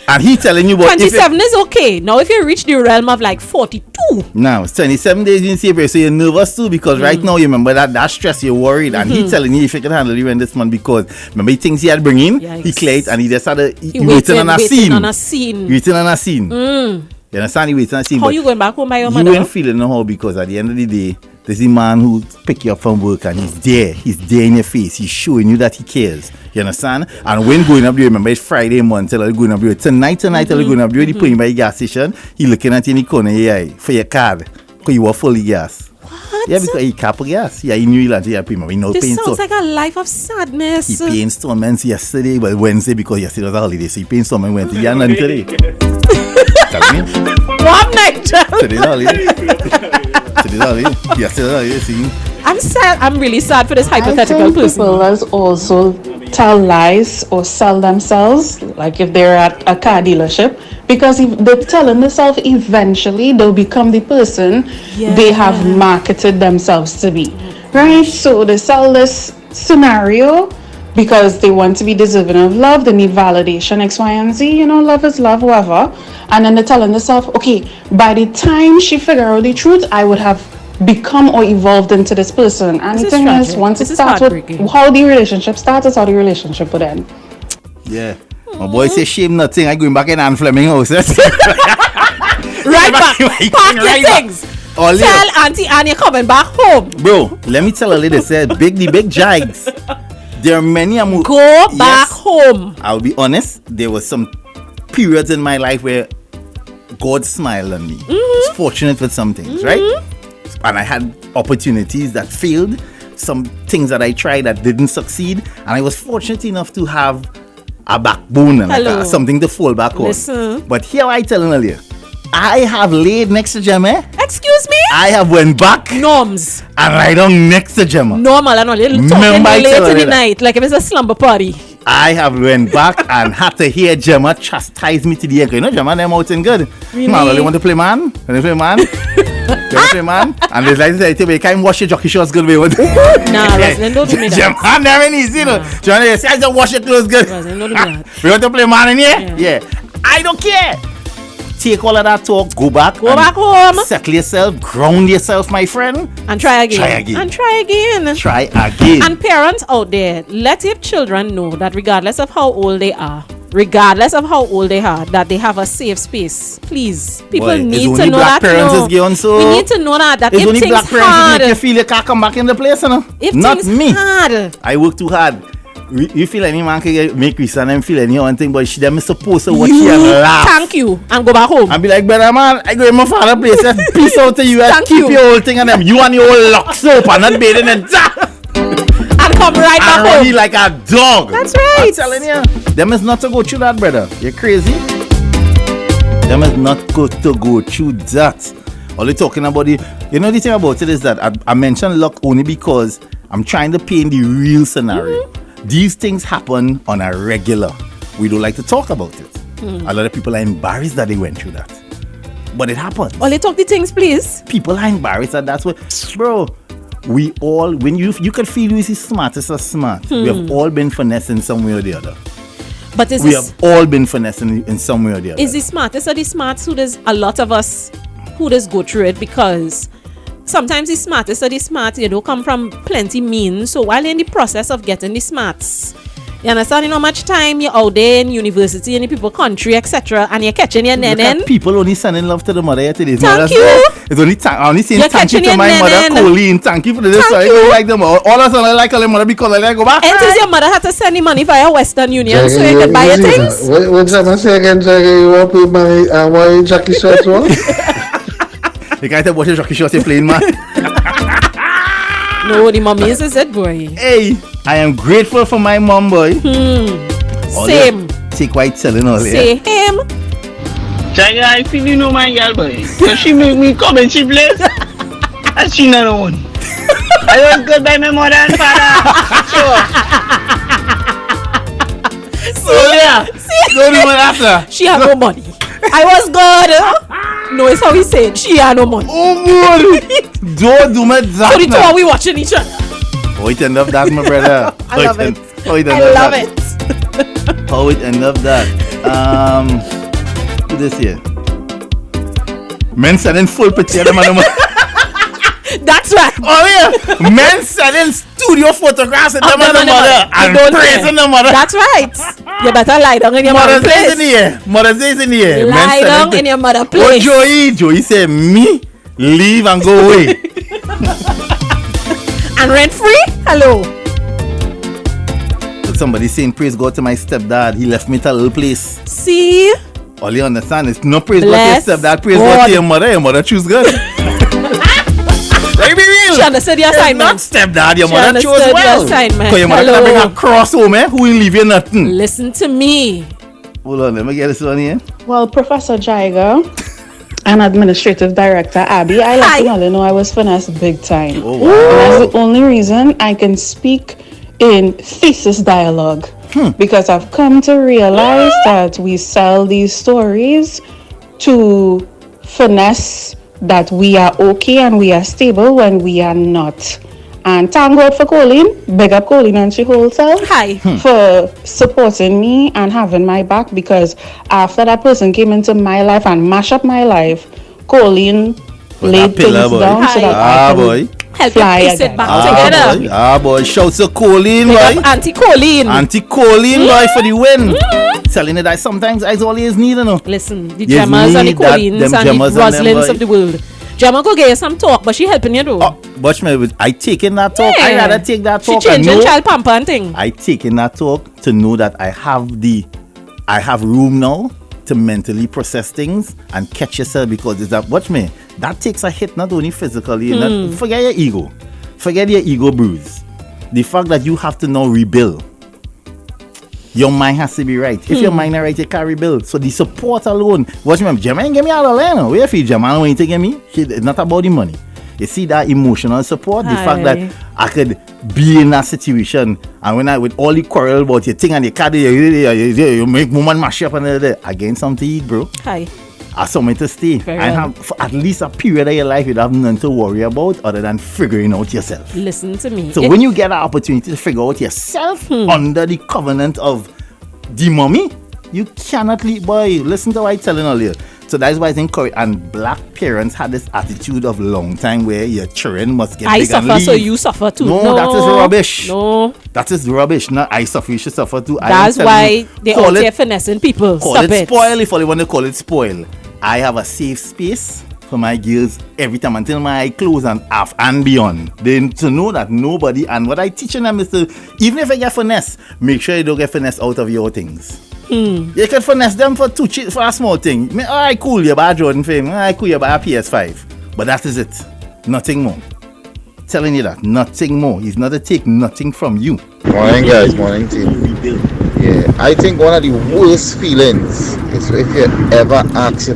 Speaker 3: And he telling you what
Speaker 4: 27 is okay. Now if you reach the realm of like 42.
Speaker 3: Now it's 27 days you see a period. So you're nervous too because right now you remember that stress, you're worried. And he telling you if you can handle it this month because remember the things he had bring in, he cleared and he just had he waiting on a scene. Waiting on a scene. You understand? He waiting on a scene.
Speaker 4: How you going back home by your mother?
Speaker 3: You ain't feeling no how because at the end of the day, there's a man who pick you up from work and he's there. He's there in your face. He's showing you that he cares. You understand? And when going up there, remember it's Friday morning, tell her going up there. Tonight, tell her going up there, he putting by the gas station. He looking at you in the corner, for your card. Because you were fully gas. Yeah, because he cap gas. Yeah, he knew he had to pay. We know
Speaker 4: This
Speaker 3: paying
Speaker 4: sounds
Speaker 3: so.
Speaker 4: like a life of sadness.
Speaker 3: He paying installments yesterday, well Wednesday because yesterday was a holiday, so he paying installment Wednesday. Yeah, none today. Tell me.
Speaker 4: One night.
Speaker 3: Today's holiday. Today's holiday. Yesterday's holiday. See.
Speaker 4: I'm sad. I'm really sad for this
Speaker 9: I
Speaker 4: hypothetical
Speaker 9: think
Speaker 4: person.
Speaker 9: people also tell lies or sell themselves, like if they're at a car dealership, because if they're telling themselves, eventually they'll become the person they have marketed themselves to be, right? So they sell this scenario because they want to be deserving of love, they need validation, X, Y, and Z, love is love, whoever. And then they're telling themselves, okay, by the time she figure out the truth, I would have become or evolved into this person. And
Speaker 4: This
Speaker 9: the
Speaker 4: is
Speaker 9: thing is,
Speaker 4: tragic.
Speaker 9: once
Speaker 4: This
Speaker 9: it
Speaker 4: is
Speaker 9: starts with
Speaker 4: heartbreaking.
Speaker 9: how the relationship starts, is how the relationship would end.
Speaker 3: Yeah. My boy say shame nothing. I going back in Anne Fleming house.
Speaker 4: Right back. Pack your things.
Speaker 3: All
Speaker 4: Tell Auntie Anne you're coming back home.
Speaker 3: Bro, let me tell a lady said the big Jaigs. There are many
Speaker 4: Go back home.
Speaker 3: I'll be honest, there were some periods in my life where God smiled on me. I was fortunate with some things, right? And I had opportunities that failed, some things that I tried that didn't succeed, and I was fortunate enough to have a backbone and
Speaker 4: Hello.
Speaker 3: something to fall back
Speaker 4: Listen.
Speaker 3: on. But here I telling earlier, I have laid next to Gemma.
Speaker 4: Excuse me?
Speaker 3: I have went back
Speaker 4: Norms.
Speaker 3: and lie down next to Gemma.
Speaker 4: Normal and all. You're talking
Speaker 3: Remember I
Speaker 4: late
Speaker 3: tell
Speaker 4: in
Speaker 3: her
Speaker 4: the
Speaker 3: that.
Speaker 4: night like if it's a slumber party.
Speaker 3: I have went back and had to hear Gemma chastise me to the end. You know, Gemma, them out in good.
Speaker 4: Really?
Speaker 3: Man, you want to play man? Want to play man? You want to play man? And there's like this, you can't wash your jockey shorts good.
Speaker 4: Nah, Rosalind, don't do me that.
Speaker 3: Gemma, never easy, you know. Gemma, say, I just wash your clothes good.
Speaker 4: Rosalind, don't do me that.
Speaker 3: We want to play man in here? Yeah. I don't care. Take all of that talk, go back.
Speaker 4: Go back home.
Speaker 3: Settle yourself, ground yourself, my friend.
Speaker 4: And try again.
Speaker 3: Try again.
Speaker 4: And try again.
Speaker 3: Try again.
Speaker 4: And parents out there, let your children know that regardless of how old they are, that they have a safe space. Please. People
Speaker 3: Boy, it's
Speaker 4: need
Speaker 3: only
Speaker 4: to know
Speaker 3: black
Speaker 4: that.
Speaker 3: parents
Speaker 4: No.
Speaker 3: is gay on, so
Speaker 4: We need to know that
Speaker 3: it's
Speaker 4: if
Speaker 3: only
Speaker 4: things
Speaker 3: black parents who
Speaker 4: hard,
Speaker 3: make you feel you can't come back in the place, you know?
Speaker 4: if
Speaker 3: Not
Speaker 4: things
Speaker 3: me.
Speaker 4: hard,
Speaker 3: I work too hard. You feel any man can make Christian and feel any one thing, but them is supposed to watch you and laugh.
Speaker 4: thank you and go back home.
Speaker 3: And be like, brother man, I go in my father's place. Just peace out to you and
Speaker 4: Thank
Speaker 3: keep
Speaker 4: you.
Speaker 3: your whole thing and them. You and your whole locks up and not bathing in that.
Speaker 4: And come right back
Speaker 3: And run you
Speaker 4: home.
Speaker 3: like a dog.
Speaker 4: That's right.
Speaker 3: I'm telling you. Them is not to go through that, brother. You're crazy. Them is not good to go through that. All you talking about the thing about it is that I mentioned luck only because I'm trying to paint the real scenario. These things happen on a regular. We don't like to talk about it. A lot of people are embarrassed that they went through that. But it happens.
Speaker 4: Only talk the things, please.
Speaker 3: People are embarrassed that that's what, bro. We all, when you could feel you is the smartest of smart. We have all been finessed in some way or the other.
Speaker 4: But is
Speaker 3: We
Speaker 4: this,
Speaker 3: have all been finessed in some way or the other.
Speaker 4: is the smartest or the smarts who does a lot of us who does go through it, because sometimes the smartest or the smart, come from plenty means. So while in the process of getting the smarts, you understand how much time you're out there in university, in the people country, etc., and you're catching your
Speaker 3: Look at
Speaker 4: nenen.
Speaker 3: people only sending love to the mother here today.
Speaker 4: Thank you.
Speaker 3: It's only I only saying
Speaker 4: You're
Speaker 3: thank you
Speaker 4: catching
Speaker 3: to my
Speaker 4: your
Speaker 3: mother,
Speaker 4: nenen.
Speaker 3: Colleen. Thank you for this.
Speaker 4: Thank
Speaker 3: I
Speaker 4: you.
Speaker 3: really like them all. All of us I like all them mother because I like go back.
Speaker 4: And since your mother had to send the money via Western Union so you could buy your things.
Speaker 10: What's that I say again, Jaiga? You want to put money and why Jackie shirts on?
Speaker 3: You can't tell what your jockey shorts you're playing, man.
Speaker 4: No, the mommy is it, boy.
Speaker 3: Hey, I am grateful for my mom, boy. All
Speaker 4: Same.
Speaker 3: that Take white selling all here.
Speaker 4: Say him.
Speaker 11: Jaiga, I feel you know my girl, boy. So she make me come and she plays. And she not own. I was good by my mother and father.
Speaker 3: So yeah. Don't even after.
Speaker 4: She had no money. I was good. No, it's how he said. She had no money.
Speaker 3: Oh boy. Don't do me that.
Speaker 4: So the two
Speaker 3: now.
Speaker 4: are we watching each other.
Speaker 3: How it end up that, my brother?
Speaker 4: I love it.
Speaker 3: How it
Speaker 4: I
Speaker 3: end up
Speaker 4: love
Speaker 3: that?
Speaker 4: it.
Speaker 3: How it end up that? Who this here? Men selling full picture them and them.
Speaker 4: That's right.
Speaker 3: Oh yeah. Men selling studio photographs of them and the mother
Speaker 4: They
Speaker 3: and
Speaker 4: don't
Speaker 3: praising
Speaker 4: care.
Speaker 3: the mother.
Speaker 4: That's right. You better lie down in your
Speaker 3: Mother's
Speaker 4: mother's
Speaker 3: Day is in the
Speaker 4: place.
Speaker 3: air. Mother's Day is in the air.
Speaker 4: Lie down in your mother's
Speaker 3: Oh,
Speaker 4: place.
Speaker 3: Joey said, me, leave and go away.
Speaker 4: And rent free? Hello.
Speaker 3: Somebody saying, praise God to my stepdad. He left me to a little place.
Speaker 4: See?
Speaker 3: All you understand is no praise
Speaker 4: Bless
Speaker 3: God to your stepdad. Praise God
Speaker 4: God.
Speaker 3: to your mother. Your mother choose good. Let me be real.
Speaker 4: She understood the
Speaker 3: Not
Speaker 4: assignment.
Speaker 3: stepdad, your
Speaker 4: She
Speaker 3: mother
Speaker 4: understood
Speaker 3: chose
Speaker 4: the
Speaker 3: well.
Speaker 4: assignment.
Speaker 3: Because your mother
Speaker 4: Hello.
Speaker 3: can bring a cross home, eh? Who will leave you nothing.
Speaker 4: Listen to me.
Speaker 3: Hold on, let me get this one here.
Speaker 9: Well, Professor Jaiga and Administrative Director Abby, I let you all know I was finessed big time.
Speaker 3: Oh,
Speaker 9: And
Speaker 3: wow.
Speaker 9: that's the only reason I can speak in thesis dialogue. Because I've come to realize that we sell these stories to finesse that we are okay and we are stable when we are not. And thank God for Colleen, big up Colleen and she whole self for supporting me and having my back, because after that person came into my life and mashed up my life, Colleen laid
Speaker 3: pillar,
Speaker 9: things
Speaker 3: boy.
Speaker 9: down so that I can
Speaker 4: Help
Speaker 9: fly
Speaker 4: you piece
Speaker 9: again.
Speaker 4: it back together.
Speaker 3: Boy. Shouts to Colleen,
Speaker 4: Big
Speaker 3: boy.
Speaker 4: up Auntie Colleen.
Speaker 3: Auntie Colleen, boy, for the win. Telling you that sometimes I always need, you know.
Speaker 4: Listen, the
Speaker 3: Yes,
Speaker 4: Gemmas and the
Speaker 3: need that-
Speaker 4: Colleens
Speaker 3: them
Speaker 4: and the
Speaker 3: Gemmas and them,
Speaker 4: Roslins
Speaker 3: boy.
Speaker 4: of the world. Gemma go get you some talk, but she helping you though.
Speaker 3: Watch me, I taking that talk. I
Speaker 4: Yeah.
Speaker 3: rather take that
Speaker 4: She
Speaker 3: talk. and
Speaker 4: changing
Speaker 3: know-
Speaker 4: child pamper and thing.
Speaker 3: I taking that talk to know that I have room now to mentally process things and catch yourself, because it's that, watch me, that takes a hit not only physically, not, forget your ego. Forget your ego bruise. The fact that you have to now rebuild. Your mind has to be right. If your mind is right, you can't rebuild. So the support alone. Watch me, Gemma ain't give me all the land. Where if Gemma want to give me? It's not about the money. You see that emotional support, the fact that I could be in that situation, and when I with all the quarrel about your thing and the card, you make woman mash up and I gain something to eat, bro.
Speaker 4: Hi.
Speaker 3: I somewhere to stay.
Speaker 4: Very
Speaker 3: And
Speaker 4: well.
Speaker 3: have for at least a period of your life you have nothing to worry about other than figuring out yourself.
Speaker 4: Listen to me.
Speaker 3: So when you get an opportunity to figure out yourself under the covenant of the mommy, you cannot leave. Boy, listen to what I'm telling earlier. So that's why I think and black parents had this attitude of long time where your children must get
Speaker 4: I
Speaker 3: big and
Speaker 4: suffer,
Speaker 3: leave.
Speaker 4: so you suffer too.
Speaker 3: No, that is rubbish.
Speaker 4: No.
Speaker 3: That is rubbish. Not I suffer, you should suffer too.
Speaker 4: That's why they
Speaker 3: call
Speaker 4: out
Speaker 3: it-
Speaker 4: here finessing people.
Speaker 3: Call
Speaker 4: Stop
Speaker 3: it
Speaker 4: it.
Speaker 3: spoil if you want to call it spoil. I have a safe space for my girls every time until my eye close and half and beyond. Then to know that nobody, and what I teaching them is to, even if I get finesse, make sure you don't get finesse out of your things. You can finesse them for for a small thing. Alright, cool, you buy a Jordan frame. Alright, cool, you buy a PS5. But that is it. Nothing more. Telling you that. Nothing more. He's not to take nothing from you.
Speaker 12: Morning guys, morning team. Yeah, I think one of the worst feelings is if you ever ask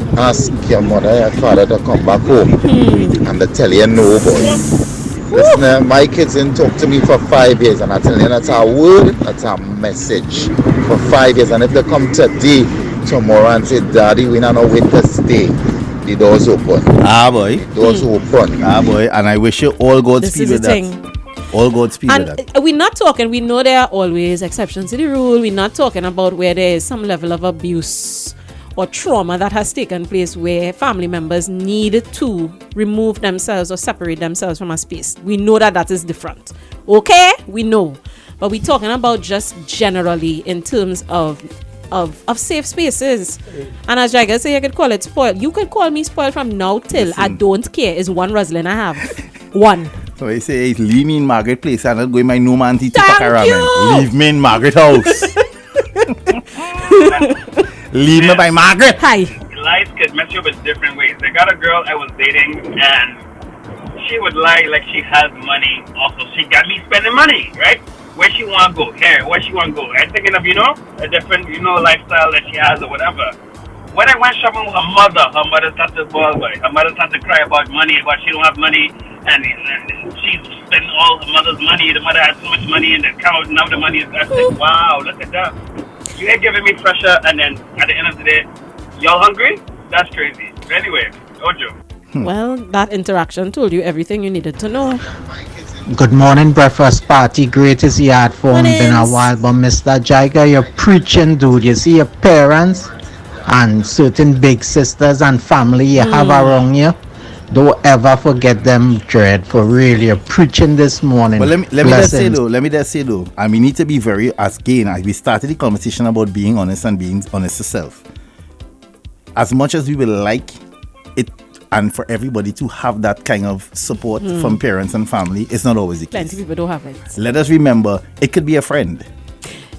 Speaker 12: your mother or your father to come back home and they tell you no, boy. Listen, my kids didn't talk to me for 5 years, and I tell you that's a word, that's a message for 5 years. And if they come today, tomorrow and say, Daddy, we don't know where to stay, the door's open.
Speaker 3: Boy.
Speaker 12: The door's open.
Speaker 3: Boy, and I wish you all Godspeed
Speaker 4: This is
Speaker 3: with
Speaker 4: the
Speaker 3: that.
Speaker 4: thing.
Speaker 3: All Godspeed with
Speaker 4: And
Speaker 3: that.
Speaker 4: we're not talking, we know there are always exceptions to the rule. We're not talking about where there is some level of abuse or trauma that has taken place where family members need to remove themselves or separate themselves from a space. We know that that is different. Okay? We know. But we're talking about just generally in terms of safe spaces. And as Jaiga say, you could call it spoiled. You could call me spoiled from now till I don't care. Is one Roslyn I have. One.
Speaker 3: So I say, hey, leave me in Margaret place. I'm not going my no man to
Speaker 4: Thank
Speaker 3: ramen.
Speaker 4: you.
Speaker 3: Leave me in Margaret house. Leave me by Margaret.
Speaker 4: Hi.
Speaker 13: Lies could mess you up in different ways. I got a girl I was dating, and she would lie like she has money. Also, she got me spending money, right? Where she want to go, here, where she want to go. I'm thinking of, a different, lifestyle that she has or whatever. When I went shopping with her mother started to bawl, boy. Her mother started to cry about money, about she don't have money, and she's spending all her mother's money. The mother has so much money in the account, now the money is, I think, wow, look at that. You ain't giving me pressure, and then at the end of the day, y'all hungry? That's crazy. But anyway, Ojo.
Speaker 4: Well, that interaction told you everything you needed to know.
Speaker 14: Good morning, breakfast party. Greatest yard form been a while, but Mr. Jaiga, you're preaching, dude. You see your parents and certain big sisters and family you have around you. Don't ever forget them, Dread. For real, you're preaching this morning.
Speaker 3: But let me just say though, and we need to be very, as we started the conversation about being honest and being honest to self. As much as we will like it, and for everybody to have that kind of support from parents and family, it's not always the case.
Speaker 4: Plenty people don't have it.
Speaker 3: Let us remember, it could be a friend.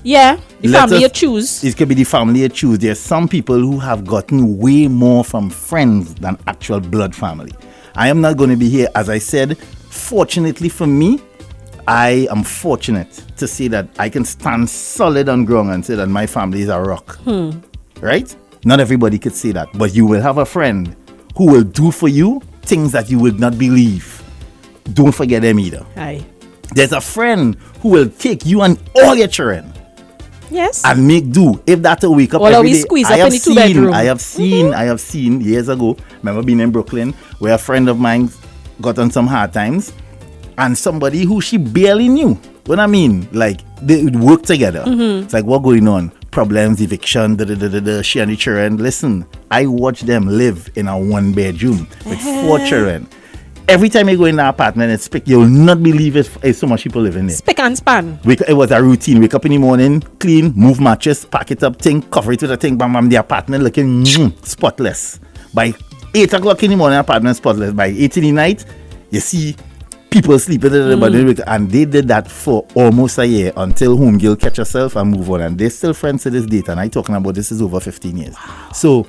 Speaker 4: Yeah, the family you choose.
Speaker 3: It could be the family you choose. There's some people who have gotten way more from friends than actual blood family. I am not going to be here, as I said, Fortunately for me, I am fortunate to say that I can stand solid on ground and say that my family is a rock. Right? Not everybody could say that, but you will have a friend who will do for you things that you would not believe. Don't forget them either.
Speaker 4: Aye.
Speaker 3: There's a friend who will take you and all your children.
Speaker 4: Yes.
Speaker 3: And make do. If that to wake up
Speaker 4: Or
Speaker 3: every
Speaker 4: we
Speaker 3: day.
Speaker 4: squeeze up in the 2-bedroom.
Speaker 3: I have seen years ago, remember being in Brooklyn, where a friend of mine got on some hard times, and somebody who she barely knew. What I mean, like they would work together. It's like, what going on? Problems, eviction, she and the children. Listen, I watch them live in a 1-bedroom with 4 children. Every time you go in the apartment and speak, you'll not believe it's so much people living there.
Speaker 4: Spick and span.
Speaker 3: It was a routine. Wake up in the morning, clean, move mattress, pack it up, thing, cover it with a thing, bam, bam, the apartment looking spotless. By 8 o'clock in the morning, apartment spotless. By 8 in the night, you see people sleeping, and they did that for almost a year until homegirl catch herself and move on. And they're still friends to this date. And I talking about this is over 15 years. So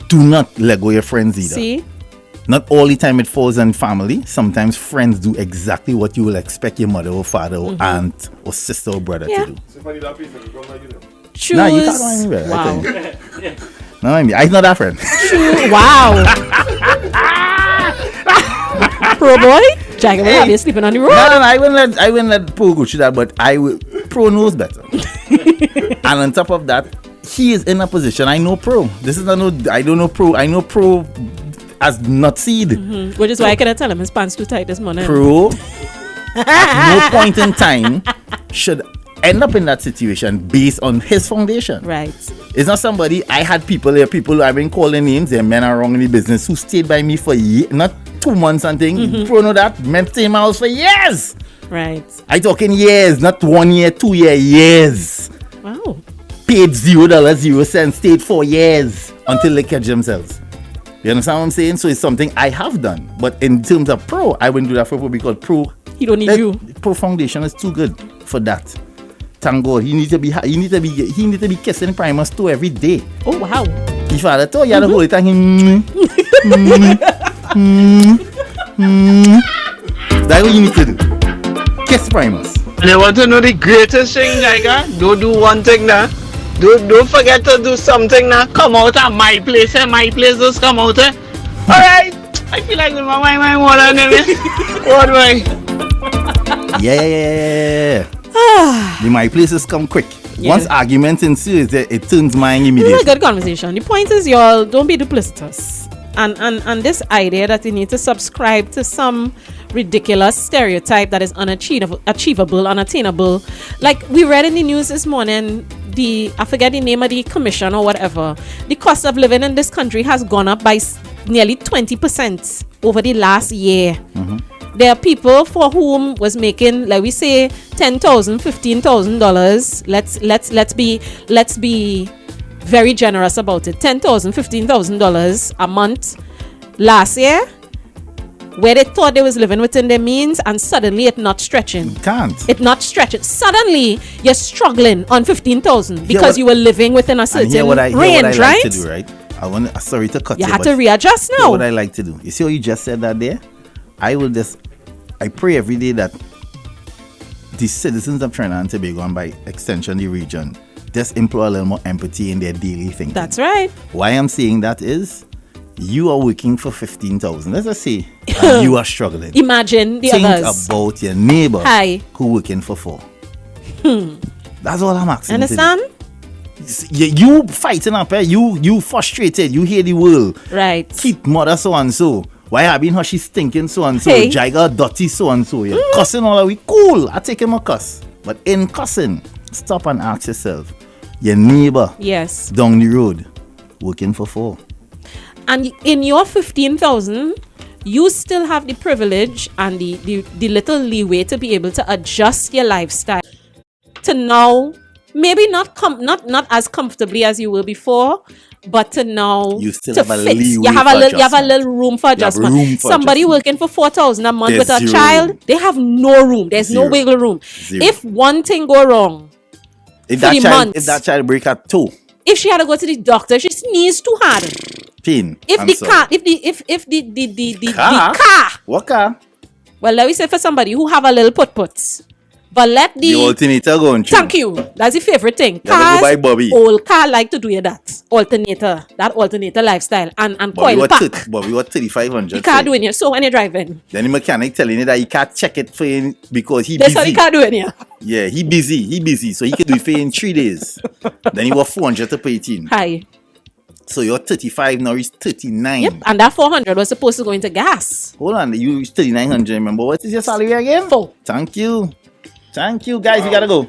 Speaker 3: do not let go your friends either.
Speaker 4: See?
Speaker 3: Not all the time it falls on family. Sometimes friends do exactly what you will expect your mother or father or aunt or sister or brother to do.
Speaker 4: Choose.
Speaker 3: No, you can't mind me.
Speaker 4: Wow.
Speaker 3: No, I mean, I'm not that friend.
Speaker 4: Wow. Pro boy? Jaiga will have you sleeping on the road.
Speaker 3: No, I wouldn't let Pro go through that, but Pro knows better. And on top of that, he is in a position. I know Pro. This is I don't know Pro. I know Pro as not seed.
Speaker 4: Which is why I couldn't tell him his pants too tight this morning.
Speaker 3: Pro at no point in time should end up in that situation based on his foundation.
Speaker 4: Right.
Speaker 3: It's not somebody. I had people who I've been calling names. They're men are wrong in the business who stayed by me for years, not 2 months and thing. Pro know that men stay in my house for years.
Speaker 4: Right.
Speaker 3: I talking years, not 1 year, 2 year, years.
Speaker 4: Wow.
Speaker 3: Paid $0, 0 cents, stayed 4 years until they catch themselves. You understand what I'm saying? So it's something I have done. But in terms of Pro, I wouldn't do that for Pro because Pro,
Speaker 4: he don't need you.
Speaker 3: Pro foundation is too good for that. Thank God. He need to be kissing Primus too every day.
Speaker 4: Oh wow.
Speaker 3: If I told you, you hold it and that's what you need to do. Kiss Primus.
Speaker 11: And I want to know the greatest thing, Jaiga. Don't do one thing now. Don't forget to do something now. Come out at my place, my place just come out. Alright. I feel like my water and what way?
Speaker 3: Yeah. My places come quick.
Speaker 4: Yeah.
Speaker 3: Once argument ensues, it turns mine
Speaker 4: This
Speaker 3: immediately.
Speaker 4: is a good conversation. The point is, y'all, don't be duplicitous. And this idea that you need to subscribe to some ridiculous stereotype that is unachievable, unattainable. Like we read in the news this morning, I forget the name of the commission or whatever. The cost of living in this country has gone up by nearly 20% over the last year. There are people for whom was making, like we say, $10,000, $15,000. Let's be very generous about it. $10,000, $15,000 a month last year, where they thought they was living within their means, and suddenly it's not stretching. It's not stretching. Suddenly you're struggling on 15,000 because you were living within a certain range,
Speaker 3: what I
Speaker 4: right?
Speaker 3: like to do, right? Sorry to cut you.
Speaker 4: You have to readjust now.
Speaker 3: What I like to do. You see how you just said that there? I pray every day that the citizens of Trinidad and Tobago, and by extension the region, just employ a little more empathy in their daily thinking.
Speaker 4: That's right.
Speaker 3: Why I'm saying that is, you are working for 15,000. Let's just say and you are struggling.
Speaker 4: Imagine the
Speaker 3: Think
Speaker 4: others.
Speaker 3: about your neighbor who working for 4. That's all I'm asking.
Speaker 4: Understand?
Speaker 3: You fighting up here. You frustrated. You hear the world.
Speaker 4: Right.
Speaker 3: Keep mother so and so. Why have been her she's stinking so and so.
Speaker 4: Hey.
Speaker 3: Jaiga dirty so and so. Yeah. Cussing all the way. Cool. I take him a cuss. But in cussing, stop and ask yourself. Your neighbor.
Speaker 4: Yes.
Speaker 3: Down the road. Working for 4.
Speaker 4: And in your 15,000, you still have the privilege and the little leeway to be able to adjust your lifestyle to now, maybe not as comfortably as you were before, but to now
Speaker 3: you still
Speaker 4: to
Speaker 3: have a
Speaker 4: fit.
Speaker 3: leeway
Speaker 4: You have a little room for adjustment.
Speaker 3: room for
Speaker 4: Somebody
Speaker 3: adjustment.
Speaker 4: working for 4,000 a month
Speaker 3: There's
Speaker 4: with a
Speaker 3: zero
Speaker 4: child,
Speaker 3: room.
Speaker 4: they have no room. There's no
Speaker 3: Zero.
Speaker 4: wiggle room.
Speaker 3: Zero.
Speaker 4: If one thing go wrong,
Speaker 3: If
Speaker 4: for the month,
Speaker 3: if that child break a toe,
Speaker 4: if she had to go to the doctor, she sneezed too hard.
Speaker 3: pain.
Speaker 4: If
Speaker 3: I'm
Speaker 4: the
Speaker 3: sorry.
Speaker 4: car, if the
Speaker 3: Car?
Speaker 4: car
Speaker 3: What car?
Speaker 4: Well, let me say for somebody who have a little put. But let
Speaker 3: The alternator going through.
Speaker 4: Thank you. That's the favorite thing.
Speaker 3: You have to go buy Bobby.
Speaker 4: Old car like to do that. Alternator lifestyle. And
Speaker 3: Bobby,
Speaker 4: coil pack.
Speaker 3: Bobby, what 3,500?
Speaker 4: You can't do it here. So when you're driving.
Speaker 3: Then the mechanic telling you that he can't check it for him because he
Speaker 4: That's
Speaker 3: busy.
Speaker 4: how you can't do it here.
Speaker 3: Yeah, he busy. So he can do it for you in 3 days. Then he was 400 to pay it in.
Speaker 4: Hi.
Speaker 3: So you're 35, now he's 39.
Speaker 4: Yep, and that 400 was supposed to go into gas.
Speaker 3: Hold on, you 3,900, remember? What is your salary again?
Speaker 4: 4.
Speaker 3: Thank you, guys, you gotta go.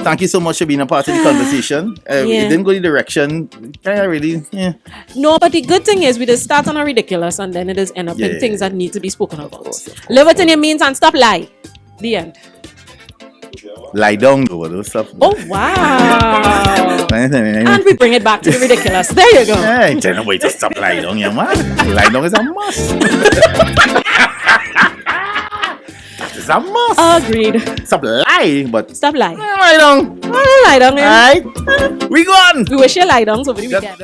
Speaker 3: Thank you so much for being a part of the conversation. It didn't go the direction.
Speaker 4: No, but the good thing is we just start on a ridiculous and then it just end up in things that need to be spoken about. Live it in your means and stop lie. The end.
Speaker 3: Lie down though, those stuff.
Speaker 4: Oh wow. And we bring it back to the ridiculous. There you go.
Speaker 3: Hey, tell no way to stop lie down, yeah, man. Lie down is a must. That is a must.
Speaker 4: Agreed.
Speaker 3: Stop lie, but
Speaker 4: stop lie.
Speaker 3: Lie down.
Speaker 4: Lie down, yeah.
Speaker 3: Alright. We gone.
Speaker 4: We wish you lie down over the weekend.